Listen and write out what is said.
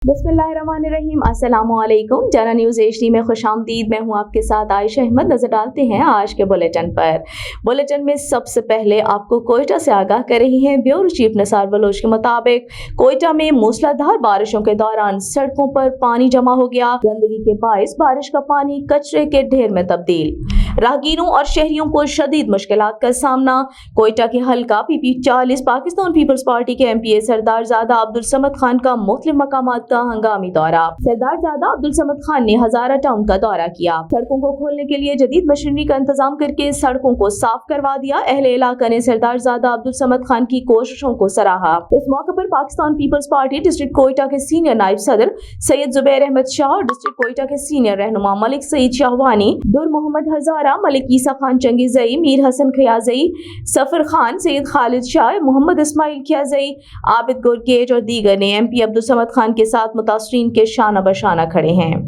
बिस्मिल्लाहिर्रहमानिर्रहीम, अस्सलामुअलैकुम। जाना न्यूज़ HD में खुशामदीद। मैं हूँ आपके साथ आयशा अहमद। नजर डालते हैं आज के बुलेटिन पर। बुलेटिन में सबसे पहले आपको कोयटा से आगाह कर रही हैं ब्यूरो चीफ निसार बलोच के मुताबिक कोयटा में मूसलाधार बारिशों के दौरान सड़कों पर पानी जमा हो गया। गंदगी के बायस बारिश का पानी कचरे के ढेर में तब्दील। राहगीरों और शहरियों को शदीद मुश्किलात का सामना। कोयटा के हल्का PP40 पाकिस्तान पीपल्स पार्टी के MPA सरदार ज़ादा अब्दुल समद खान का मुख्तलिफ मकामात का हंगामी दौरा। सरदार ज़ादा अब्दुल समद खान ने हजारा टाउन का दौरा किया। सड़कों को खोलने के लिए जदीद मशीनरी का इंतजाम करके सड़कों को साफ करवा दिया। अहले इलाका ने सरदार ज़ादा अब्दुल समद खान की कोशिशों को सराहा। इस मौके पर पाकिस्तान पीपल्स पार्टी डिस्ट्रिक्ट कोयटा के सीनियर नायब सदर सैयद जुबैर अहमद शाह और डिस्ट्रिक्ट कोयटा के सीनियर रहनुमा मलिक सईद शाहवानी, दुर मोहम्मद हजारा, मलिक ईसा खान चंगीजई, मीर हसन खियाजई, सफर खान, सैयद खालिद शाह, मोहम्मद इस्माइल खियाजई, आबिद गुरगेज और दीगर ने MP अब्दुल समद खान के साथ मुतासरीन के शाना बशाना खड़े हैं।